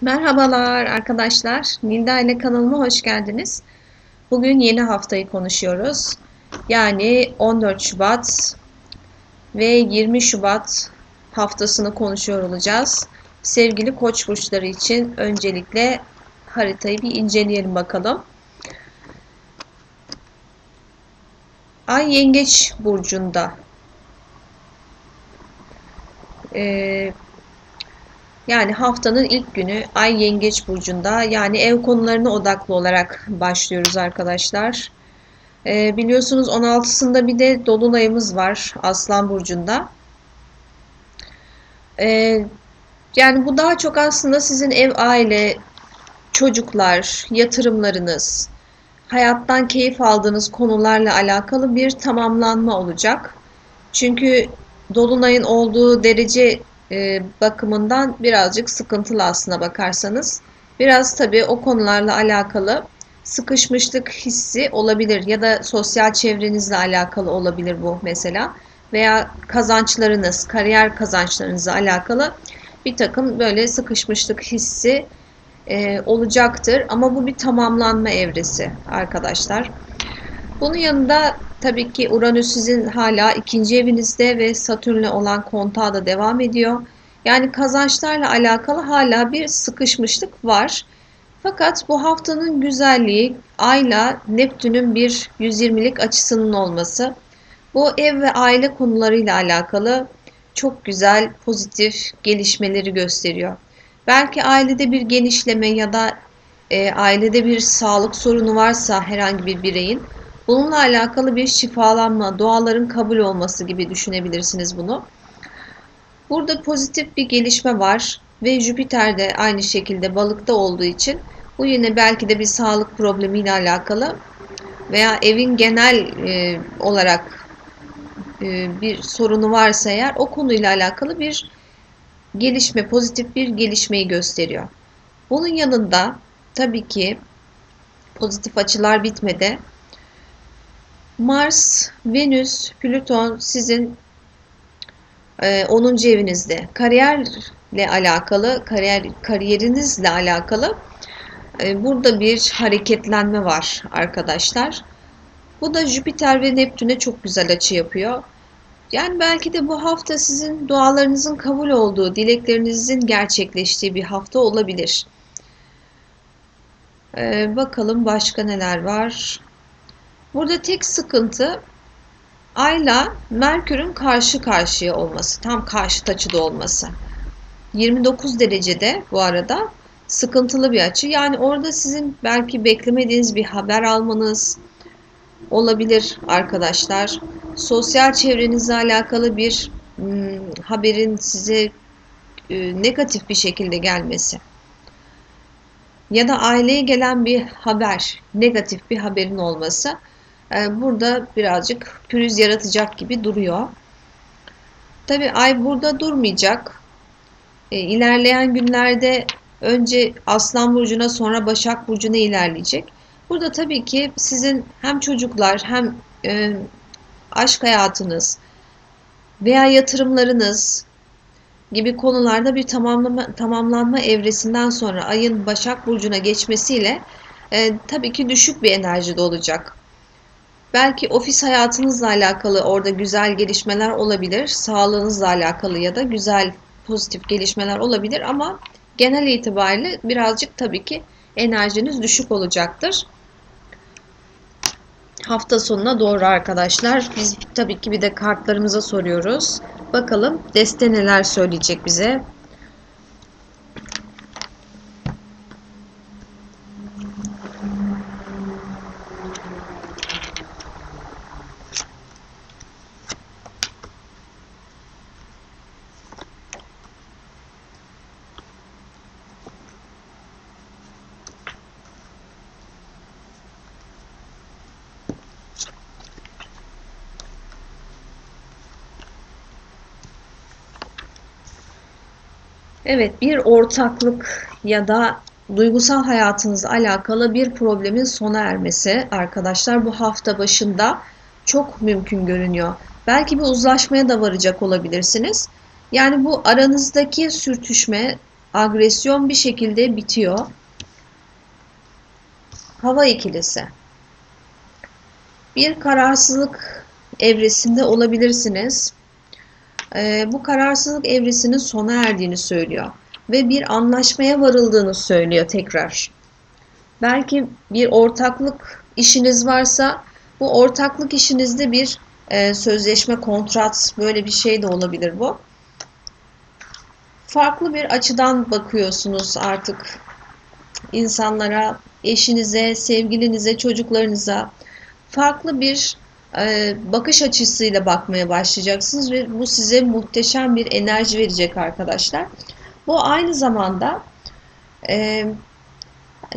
Merhabalar arkadaşlar. Nilda ile kanalıma hoş geldiniz. Bugün yeni haftayı konuşuyoruz. Yani 14 Şubat ve 20 Şubat haftasını konuşuyor olacağız. Sevgili Koç burçları için öncelikle haritayı bir inceleyelim bakalım. Ay Yengeç burcunda. Yani haftanın ilk günü Ay Yengeç burcunda, yani ev konularına odaklı olarak başlıyoruz arkadaşlar. Biliyorsunuz 16'sında bir de dolunayımız var Aslan burcunda. Ee, Yani bu daha çok aslında sizin ev, aile, çocuklar, yatırımlarınız, hayattan keyif aldığınız konularla alakalı bir tamamlanma olacak. Çünkü dolunayın olduğu derece bakımından birazcık sıkıntılı aslına bakarsanız. Biraz tabii o konularla alakalı sıkışmışlık hissi olabilir ya da sosyal çevrenizle alakalı olabilir bu mesela. Veya kazançlarınız, kariyer kazançlarınızla alakalı bir takım böyle sıkışmışlık hissi olacaktır. Ama bu bir tamamlanma evresi arkadaşlar. Bunun yanında tabii ki Uranüs sizin hala ikinci evinizde ve Satürn'le olan kontağı da devam ediyor. Yani kazançlarla alakalı hala bir sıkışmışlık var. Fakat bu haftanın güzelliği Ay'la Neptün'ün bir 120'lik açısının olması. Bu ev ve aile konularıyla alakalı çok güzel, pozitif gelişmeleri gösteriyor. Belki ailede bir genişleme ya da ailede bir sağlık sorunu varsa herhangi bir bireyin, bununla alakalı bir şifalanma, duaların kabul olması gibi düşünebilirsiniz bunu. Burada pozitif bir gelişme var ve Jüpiter de aynı şekilde balıkta olduğu için bu yine belki de bir sağlık problemiyle alakalı veya evin genel olarak bir sorunu varsa eğer o konuyla alakalı bir gelişme, pozitif bir gelişmeyi gösteriyor. Bunun yanında tabii ki pozitif açılar bitmedi. Mars, Venüs, Plüton sizin 10. evinizde. Kariyerle alakalı, kariyerinizle alakalı burada bir hareketlenme var arkadaşlar. Bu da Jüpiter ve Neptün'e çok güzel açı yapıyor. Yani belki de bu hafta sizin dualarınızın kabul olduğu, dileklerinizin gerçekleştiği bir hafta olabilir. Bakalım başka neler var. Burada tek sıkıntı Ay'la Merkür'ün karşı karşıya olması, tam karşıt açıda olması. 29 derecede bu arada sıkıntılı bir açı. Yani orada sizin belki beklemediğiniz bir haber almanız olabilir arkadaşlar. Sosyal çevrenizle alakalı bir haberin size negatif bir şekilde gelmesi. Ya da aileye gelen bir haber, negatif bir haberin olması burada birazcık pürüz yaratacak gibi duruyor. Tabii ay burada durmayacak. İlerleyen günlerde önce Aslan burcuna, sonra Başak burcuna ilerleyecek. Burada tabii ki sizin hem çocuklar hem aşk hayatınız veya yatırımlarınız gibi konularda bir tamamlanma evresinden sonra ayın Başak burcuna geçmesiyle tabii ki düşük bir enerjide olacak. Belki ofis hayatınızla alakalı orada güzel gelişmeler olabilir. Sağlığınızla alakalı ya da güzel pozitif gelişmeler olabilir ama genel itibariyle birazcık tabii ki enerjiniz düşük olacaktır. Hafta sonuna doğru arkadaşlar. Biz tabii ki bir de kartlarımıza soruyoruz. Bakalım deste neler söyleyecek bize. Evet, bir ortaklık ya da duygusal hayatınızla alakalı bir problemin sona ermesi arkadaşlar bu hafta başında çok mümkün görünüyor. Belki bir uzlaşmaya da varacak olabilirsiniz. Yani bu aranızdaki sürtüşme agresyon bir şekilde bitiyor. Hava ikilisi. Bir kararsızlık evresinde olabilirsiniz. Bu kararsızlık evresinin sona erdiğini söylüyor. Ve bir anlaşmaya varıldığını söylüyor tekrar. Belki bir ortaklık işiniz varsa bu ortaklık işinizde bir sözleşme, kontrat, böyle bir şey de olabilir bu. Farklı bir açıdan bakıyorsunuz artık insanlara, eşinize, sevgilinize, çocuklarınıza farklı bir bakış açısıyla bakmaya başlayacaksınız ve bu size muhteşem bir enerji verecek arkadaşlar. Bu aynı zamanda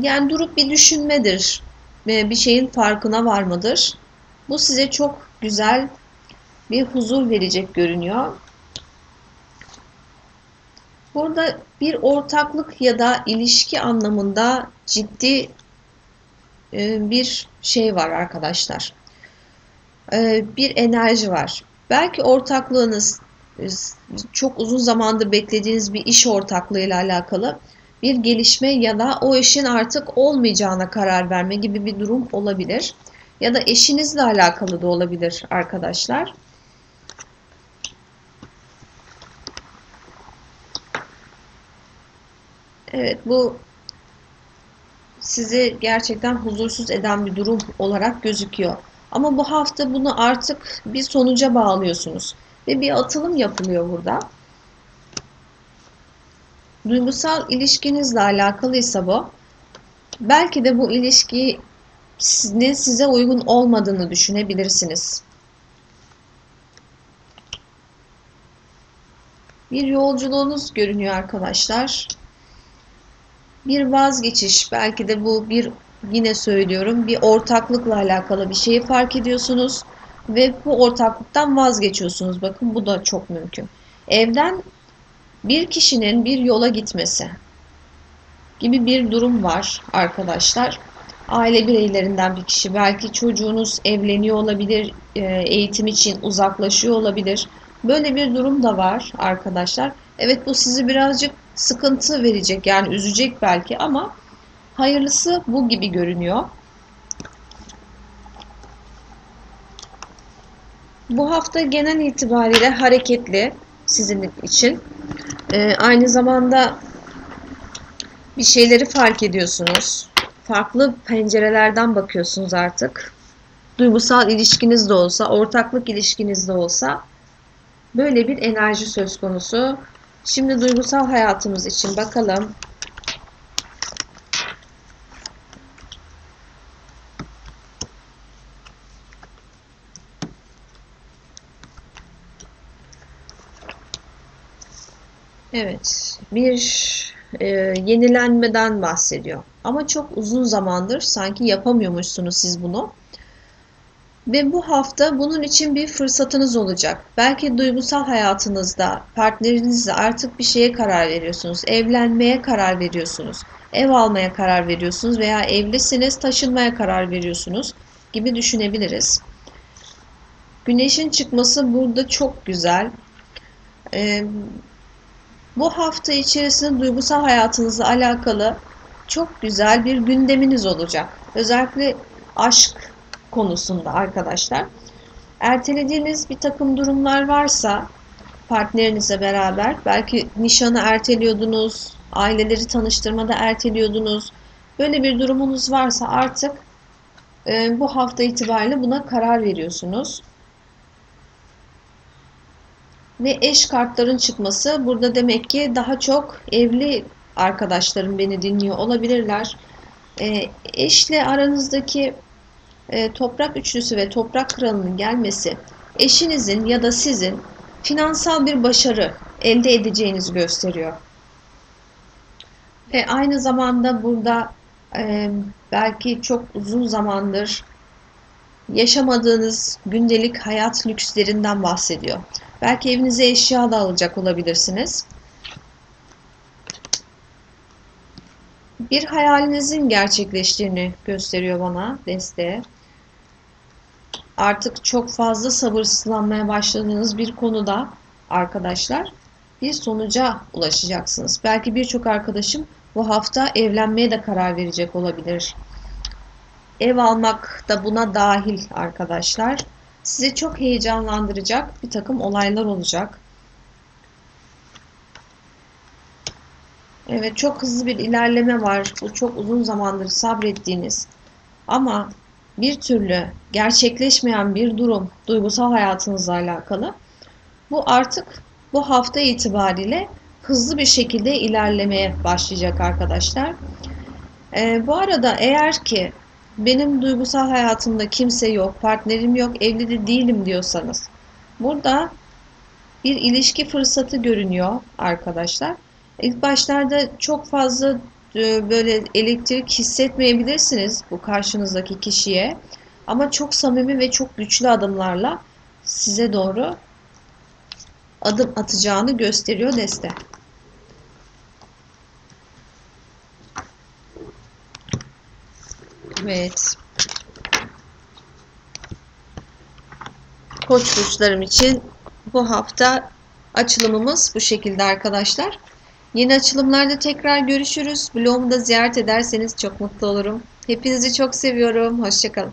yani durup bir düşünmedir, bir şeyin farkına varmadır. Bu size çok güzel bir huzur verecek görünüyor. Burada bir ortaklık ya da ilişki anlamında ciddi bir şey var arkadaşlar. Bir enerji var. Belki ortaklığınız çok uzun zamandır beklediğiniz bir iş ortaklığıyla alakalı bir gelişme ya da o işin artık olmayacağına karar verme gibi bir durum olabilir. Ya da eşinizle alakalı da olabilir arkadaşlar. Evet, bu sizi gerçekten huzursuz eden bir durum olarak gözüküyor. Ama bu hafta bunu artık bir sonuca bağlıyorsunuz ve bir atılım yapılıyor burada. Duygusal ilişkinizle alakalıysa bu, belki de bu ilişkinin size uygun olmadığını düşünebilirsiniz. Bir yolculuğunuz görünüyor arkadaşlar. Bir vazgeçiş, belki de bu bir, yine söylüyorum, bir ortaklıkla alakalı bir şeyi fark ediyorsunuz ve bu ortaklıktan vazgeçiyorsunuz. Bakın, bu da çok mümkün. Evden bir kişinin bir yola gitmesi gibi bir durum var arkadaşlar. Aile bireylerinden bir kişi, belki çocuğunuz evleniyor olabilir, eğitim için uzaklaşıyor olabilir. Böyle bir durum da var arkadaşlar. Evet, bu sizi birazcık sıkıntı verecek, yani üzecek belki, ama hayırlısı bu gibi görünüyor. Bu hafta genel itibariyle hareketli sizin için. Aynı zamanda bir şeyleri fark ediyorsunuz. Farklı pencerelerden bakıyorsunuz artık. Duygusal ilişkiniz de olsa, ortaklık ilişkiniz de olsa böyle bir enerji söz konusu. Şimdi duygusal hayatımız için bakalım. Evet, bir yenilenmeden bahsediyor. Ama çok uzun zamandır sanki yapamıyormuşsunuz siz bunu. Ve bu hafta bunun için bir fırsatınız olacak. Belki duygusal hayatınızda partnerinizle artık bir şeye karar veriyorsunuz. Evlenmeye karar veriyorsunuz. Ev almaya karar veriyorsunuz veya evlisiniz, taşınmaya karar veriyorsunuz gibi düşünebiliriz. Güneşin çıkması burada çok güzel. Bu hafta içerisinde duygusal hayatınızla alakalı çok güzel bir gündeminiz olacak. Özellikle aşk konusunda arkadaşlar. Ertelediğiniz bir takım durumlar varsa partnerinizle beraber, belki nişanı erteliyordunuz, aileleri tanıştırmada erteliyordunuz. Böyle bir durumunuz varsa artık bu hafta itibariyle buna karar veriyorsunuz. Ve eş kartların çıkması burada demek ki daha çok evli arkadaşlarım beni dinliyor olabilirler. Eşle aranızdaki toprak üçlüsü ve toprak kralının gelmesi eşinizin ya da sizin finansal bir başarı elde edeceğinizi gösteriyor. Ve aynı zamanda burada belki çok uzun zamandır yaşamadığınız gündelik hayat lükslerinden bahsediyor. Belki evinize eşya da alacak olabilirsiniz. Bir hayalinizin gerçekleştiğini gösteriyor bana deste. Artık çok fazla sabırsızlanmaya başladığınız bir konuda arkadaşlar bir sonuca ulaşacaksınız. Belki birçok arkadaşım bu hafta evlenmeye de karar verecek olabilir. Ev almak da buna dahil arkadaşlar. Sizi çok heyecanlandıracak bir takım olaylar olacak. Evet, çok hızlı bir ilerleme var. Bu çok uzun zamandır sabrettiğiniz ama bir türlü gerçekleşmeyen bir durum duygusal hayatınızla alakalı. Bu artık bu hafta itibariyle hızlı bir şekilde ilerlemeye başlayacak arkadaşlar. Bu arada eğer ki benim duygusal hayatımda kimse yok, partnerim yok, evli de değilim diyorsanız burada bir ilişki fırsatı görünüyor arkadaşlar. İlk başlarda çok fazla böyle elektrik hissetmeyebilirsiniz bu karşınızdaki kişiye. Ama çok samimi ve çok güçlü adımlarla size doğru adım atacağını gösteriyor deste. Evet. Koç burçlarım için bu hafta açılımımız bu şekilde arkadaşlar. Yeni açılımlarda tekrar görüşürüz. Blogumu da ziyaret ederseniz çok mutlu olurum. Hepinizi çok seviyorum. Hoşça kalın.